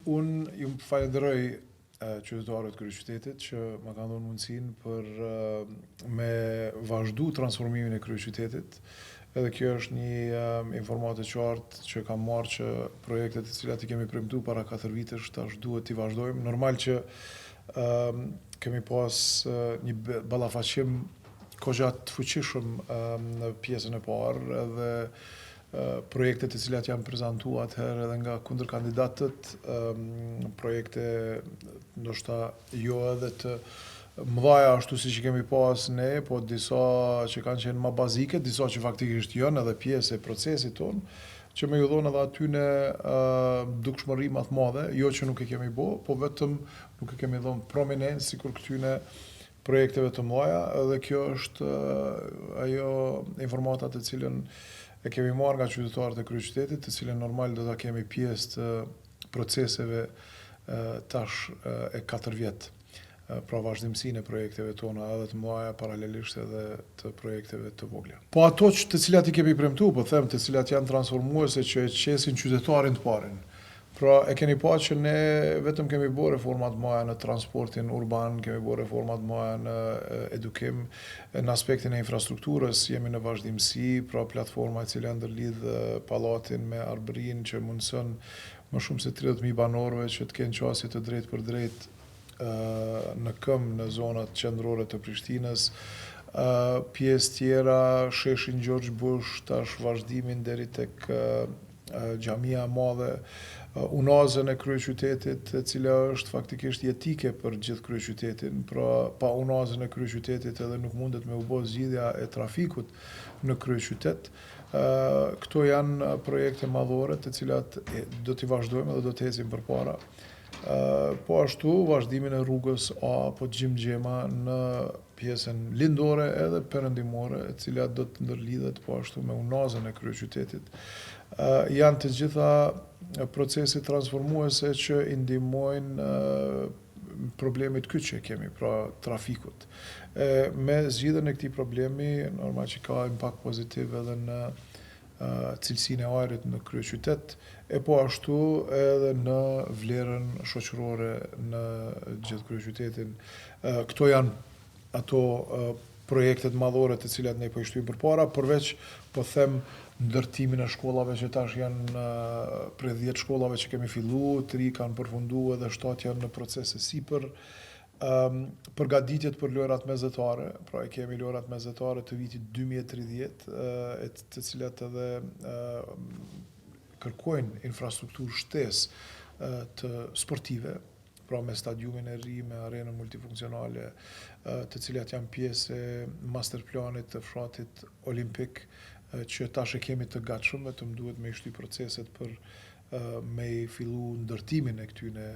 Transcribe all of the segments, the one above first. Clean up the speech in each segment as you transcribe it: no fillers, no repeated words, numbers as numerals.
Unë ju më falenderoj qytetarët kryeqytetit që më kanë dhënë mundësinë për me vazhdu transformimin e kryeqytetit. Edhe kjo është një informatë e qartë që kam marrë që projektet të cilat i kemi premtuar para 4 vitesh tash duhet t'i vazhdojmë. Normal që kemi pas një ballafaqim kogja të fuqishëm në pjesën e parë edhe projektet e cilat janë prezantuar atëherë edhe nga kundërkandidatët, projekte ndoshta jo edhe të mëdha ashtu siç i kemi pas ne, po disa që kanë qenë më bazike, disa që faktikisht janë edhe pjesë e procesit tonë, që me ju dhonë edhe atyne dukshmëri më të madhe, jo që nuk e kemi bo, po vetëm nuk e kemi dhonë prominencë sikur këtyne projekteve të mëdha, edhe kjo është ajo informata të cilën e kemi marrë nga qytetarët e kryeqytetit, të cilën normal do ta kemi pjesë të proceseve tash e 4 vjet. Pra vazhdimsinë e projekteve tona edhe të mëdha paralelisht edhe të projekteve të vogla. Po ato të cilat i kemi premtuar, po them, të cilat janë transformuese që e qesin qytetarin të parin. Pra e keni pa që ne vetëm kemi bërë reforma të mëdha në transportin urban, kemi bërë reforma të mëdha në edukim, në aspektin e infrastrukturës jemi në vazhdimsi, pra platforma e cila ndërlidh pallatin me Arbërinë që mundson më shumë se 30.000 banorëve që të kenë qasje të drejtë për drejtë në këmbë në zonat qendrore të Prishtinës, pjesë tjera sheshin Gjergj Bush, tash vazhdimin deri tek xhamia e madhe, unazën e kryeqytetit, e cila është faktikisht jetike për gjithë kryeqytetin, pra pa unazën e kryeqytetit edhe nuk mundet me u bë zgjidhja e trafikut në kryeqytet. Këto janë projekte madhore të cilat do t'i vazhdojmë dhe do t'ecim përpara. Po ashtu vazhdimin e rrugës A apo Gjimgjema në pjesën lindore edhe perëndimore, e cila do të ndërlidhet po ashtu me unazën e kryeqytetit. Janë të gjitha procese transformuese që i ndihmojnë problemit kyç që kemi, pra trafikut. Me zgjidhjen e këtij problemi, normal që ka impakt pozitiv edhe në cilësinë e ajrit në kryeqytet, e po ashtu edhe në vlerën shoqërore në gjithë kryeqytetin. Këto janë ato projektet madhore të cilat ne po i shtyjmë përpara, përveç po them ndërtimin e shkollave që tash janë prej 10 shkollave që kemi filluar, 3 kanë përfunduar dhe 7 janë në proces e sipër. Përgatitjet për lojrat mesetare, pra e kemi lojrat mesetare të vitit 2030, të cilat edhe kërkojnë infrastrukturë shtesë të sportive, pra me stadiumin e ri, me arenën multifunksionale, të cilat janë pjesë e masterplanit të fshatit olimpik, që tash e kemi të gatshëm, vetëm duhet me i shty proceset për me i fillu ndërtimin e këtyne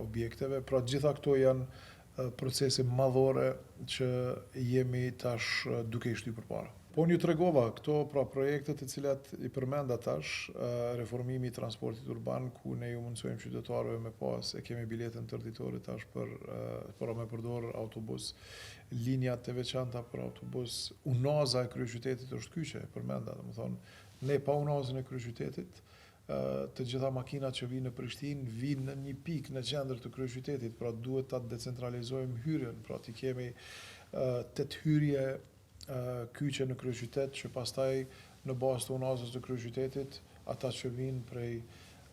objekteve. Pra gjitha këto janë procese madhore që jemi tash duke i shty përpara. Po unë ju tregova këto pra projektet të cilat i përmenda tash, reformimi i transportit urban, ku ne ju mundsojmë qytetarëve me pas, e kemi biletën tërditore tash për me përdor autobus, linjat të veçanta për autobus, unaza e kryeqytetit është kyçe, e përmenda, domethënë, ne pa unazën e kryeqytetit, të gjitha makinat që vinë në Prishtinë vinë në një pikë në qendër të kryeqytetit, pra duhet ta decentralizojmë hyrjen, pra t'i kemi 8 hyrje kyçe në kryeqytet, që pastaj në bazë të unazës të kryeqytetit, ata që vinë prej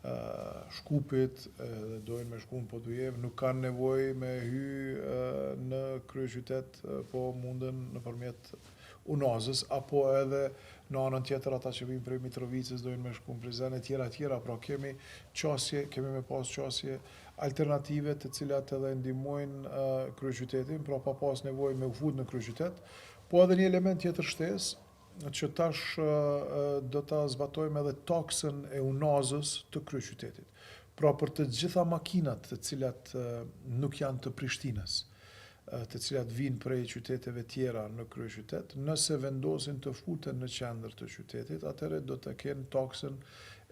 Shkupit dhe dojnë me shku në Podujev, nuk kanë nevojë me hy në kryeqytet, po munden nëpërmjet unazës, apo edhe në anën tjetër ata që vinë prej Mitrovicës dojnë me shku në Prizren e tjera, pra kemi me pas qasje alternative të cilat edhe ndihmojnë kryeqytetin, pra pa pas nevojë me u fut në kryeqytet, po edhe një element tjetër shtesë, që tash do ta zbatojmë edhe taksën e unazës të kryeqytetit. Pra për të gjitha makinat të cilat nuk janë të Prishtinës, të cilat vinë prej qyteteve tjera në kryeqytet, nëse vendosin të futen në qendër të qytetit, atëherë do të kenë taksën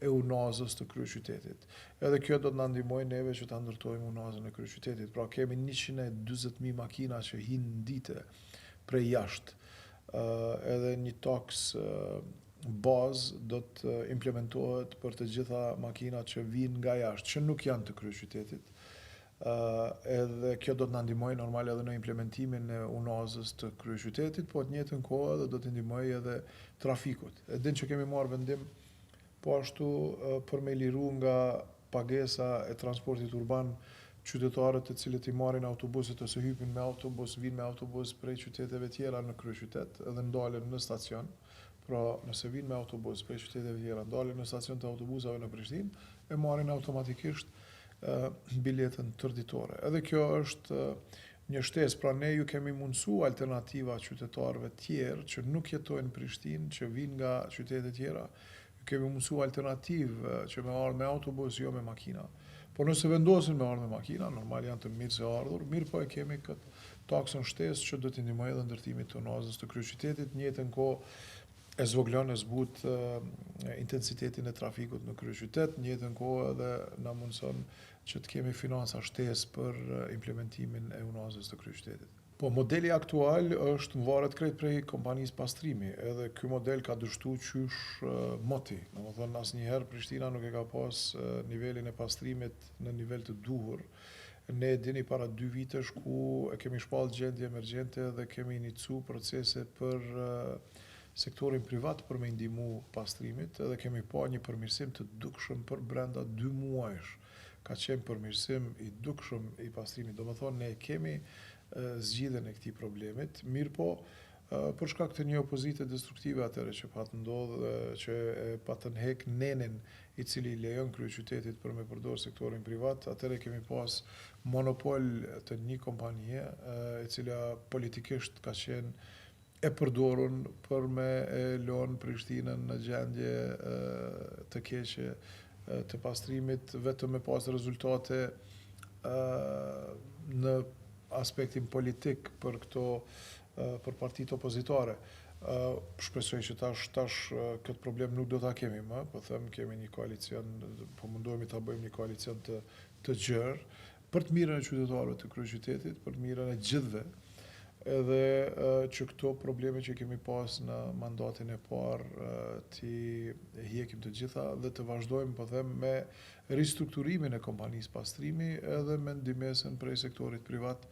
e unazës të kryeqytetit. Edhe kjo do të na ndihmojë neve që ta ndërtojmë unazën e kryeqytetit. Pra kemi 140.000 makina që hinë në dite prej jashtë, edhe një taks bazë do të implementohet për të gjitha makinat që vinë nga jashtë, që nuk janë të kryeqytetit. Edhe kjo do të na ndihmojë normal edhe në implementimin e unazës të kryeqytetit, po të njëjtën kohë edhe do të ndihmojë edhe trafikut. E din që kemi marrë vendim po ashtu për me liru nga pagesa e transportit urban qytetarët të cilët i marrin autobuset ose hypin me autobus, vinë me autobus prej qyteteve tjera në kryeqytet edhe ndalen në stacion. Pra, nëse vinë me autobus prej qyteteve tjera, ndalen në stacion të autobusave në Prishtinë, e marrin automatikisht biletën tërditore. Edhe kjo është një shtesë, pra ne ju kemi mundësu alternativa qytetarëve tjerë që nuk jetojnë në Prishtinë, që vinë nga qytete tjera, ju kemi mundësu alternativë që me ardhë me autobus, jo me makina. Por nëse vendosin me ardhë me makina, normal janë të mirë se ardhur, mirë po e kemi këtë taksën shtesë që do t'i ndihmojë edhe ndërtimit të unazës të kryeqytetit, në njëjtën kohë e zvoglon e zbut intensitetin e trafikut në kryeqytet, në njëjtën kohë edhe na mundson që të kemi financa shtesë për implementimin e unazës të kryeqytetit. Po modeli aktual është varet krejt prej kompanisë pastrimi, edhe ky model ka dështu qysh moti. Domethënë asnjëherë Prishtina nuk e ka pas nivelin e pastrimit në nivel të duhur. Ne dini para 2 vitesh ku e kemi shpallë gjendje emergjente dhe kemi inicu procese për sektorin privat për me ndihmu pastrimit, edhe kemi pa një përmirësim të dukshëm për brenda 2 muajsh. Ka qenë përmirësim i dukshëm i pastrimit. Domethënë ne kemi zgjidhjen e këtij problemit, mirë po për shkak të një opozite destruktive atëre që patë ndodhë, që patë nhek nenin i cili lejon kryeqytetit për me përdor sektorin privat, atëre kemi pas monopol të një kompanie e cila politikisht ka qenë e përdorun për me lënë Prishtinën në gjendje të keqe të pastrimit, vetëm me pas rezultate në aspektin politik për këto për partitë opozitare. Shpresoj që tash këtë problem nuk do ta kemi më, po them kemi një koalicion, po mundohemi ta bëjmë një koalicion të gjerë për të mirën e qytetarëve të kryeqytetit, për të mirën e gjithëve, edhe që këto probleme që kemi pas në mandatin e parë t'i hjekëm të gjitha dhe të vazhdojmë, po them, me ristrukturimin e kompanisë pastrimi edhe me ndihmesën prej sektorit privat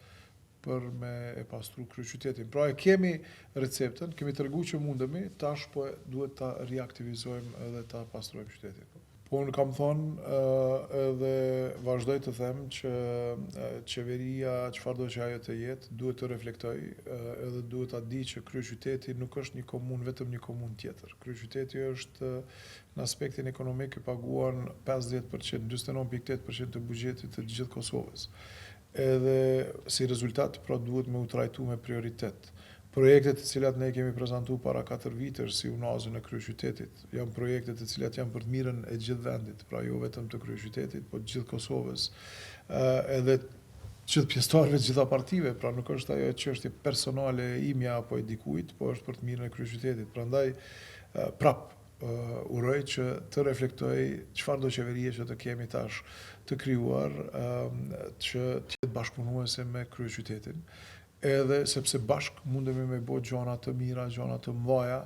për me e pastru kryeqytetin. Pra e kemi receptën, kemi tregu që mundemi, tash po duhet ta riaktivizojmë edhe ta pastrojmë qytetin. Po unë kam thonë edhe vazhdoj të them që qeveria, çfarëdo që ajo të jetë, duhet të reflektoj edhe duhet ta di që kryeqyteti nuk është një komunë, vetëm një komunë tjetër. Kryeqyteti është në aspektin ekonomik e paguan 50%, 49.8% të buxhetit të gjithë Kosovës. Edhe si rezultat, pra duhet me u trajtu me prioritet. Projektet të cilat ne kemi prezantu para 4 vitesh si unazën e kryeqytetit, janë projekte të cilat janë për të mirën e gjithë vendit, pra jo vetëm të kryeqytetit, po të gjithë Kosovës, edhe gjithë pjesëtarëve të gjitha partive, pra nuk është ajo çështje personale imja apo e dikujt, po është për të mirën e kryeqytetit. Prandaj prap uroj që të reflektoj çfarëdo qeverie që të kemi tash të krijuar, që të jetë bashkëpunuese me kryeqytetin. Edhe sepse bashk mundemi me bëj gjëra të mira, gjëra të mëdha,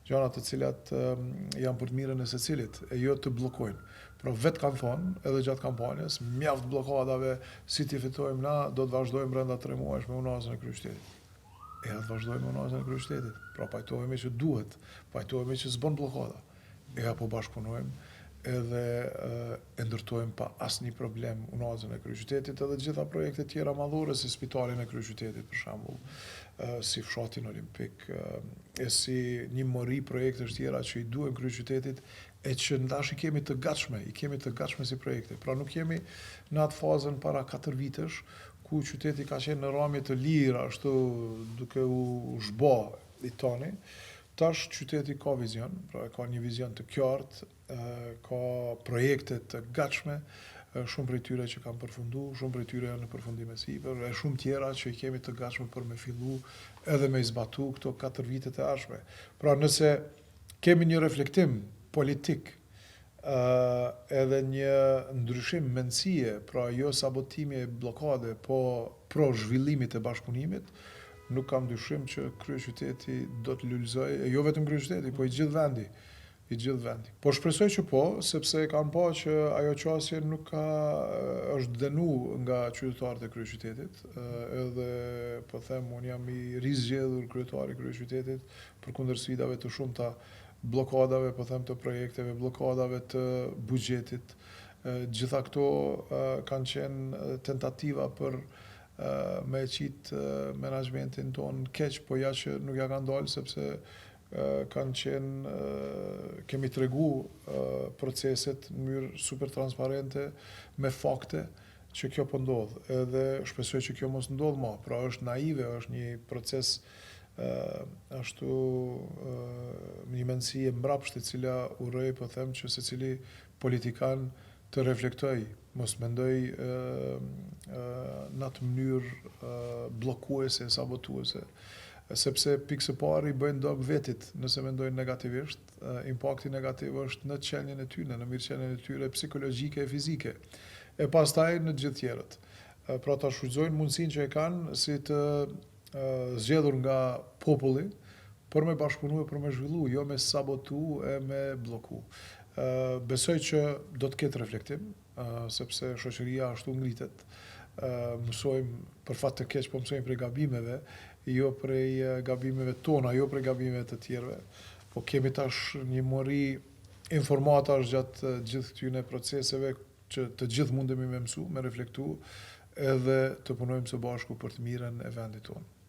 gjëra të cilat janë për të mirën e secilit, e jo të bllokojnë. Pra vetë kanë thonë, edhe gjatë kampanjës, mjaft bllokadave, si t'i fitojmë na, do të vazhdojmë brenda 3 muajsh me unazën e kryeqytetit. E atë vazhdojmë me unazën e kryeqytetit. Pra pajtohemi që duhet, pajtohemi që s'bën bllokada. E apo bashkëpunojmë edhe e ndërtojmë pa asnjë problem unazën e kryeqytetit edhe gjitha projekte tjera madhore si spitalin e kryeqytetit për shembull, si fshatin olimpik, e si një mori projekte tjera që i duhen kryeqytetit e që ndash i kemi të gatshme si projekte. Pra nuk jemi në atë fazën para 4 vitesh ku qyteti ka qenë në ramje të lirë ashtu duke u zhbo i tani. Tash qyteti ka vizion, pra ka një vizion të qartë, ka projekte të gatshme, shumë prej tyre që kanë përfundu, shumë prej tyre janë në përfundim e sipër, e shumë tjera që i kemi të gatshme për me fillu edhe me zbatu këto 4 vitet e ardhshme. Pra nëse kemi një reflektim politik, edhe një ndryshim mendësie, pra jo sabotimi e bllokade, po pro zhvillimit e bashkëpunimit, nuk kam dyshim që kryeqyteti do të lulëzoj, jo vetëm kryeqyteti, po i gjithë vendi. i gjithë vendi. Po shpresoj që po, sepse kanë pa që ajo qasje nuk është denu nga qytetarët e kryeqytetit, edhe po them unë jam i rizgjedhur kryetari i kryeqytetit përkundër sfidave të shumta, blokadave, po them të projekteve, blokadave të buxhetit. Gjitha këto kanë qenë tentativa për me qitë menaxhmentin ton keq, po ja që nuk ja kanë dalë sepse kanë qenë, kemi tregu proceset në mënyrë super transparente, me fakte, që kjo po ndodh. Edhe shpresoj që kjo mos ndodh më. Pra është naive, është një proces ashtu një mendësi e mbrapsht e cila urrej, po them që secili politikan të reflektoj, mos mendoj në atë mënyrë bllokuese, sabotuese. Sepse pikë së pari bëjnë dëmë vetit nëse mendojnë negativisht, impakti negativ është në qenjen e tyre, në mirëqenjen e tyre psikologjike e fizike, e pastaj në gjithë tjerët. Pra ta shfrytëzojnë mundësinë që e kanë si të zgjedhur nga populli për me bashkëpunu e për me zhvillu, jo me sabotu e me bloku. Besoj që do të ketë reflektim, sepse shoqëria ashtu ngritet. Mësojmë, për fat të keq, po mësojmë prej gabimeve, jo prej gabimeve tona, jo prej gabimeve të tjerëve. Po kemi tash një mori informatash gjatë gjithë këtyre proceseve që të gjithë mundemi me mësu, me reflektu, edhe të punojmë së bashku për të mirën e vendit tonë.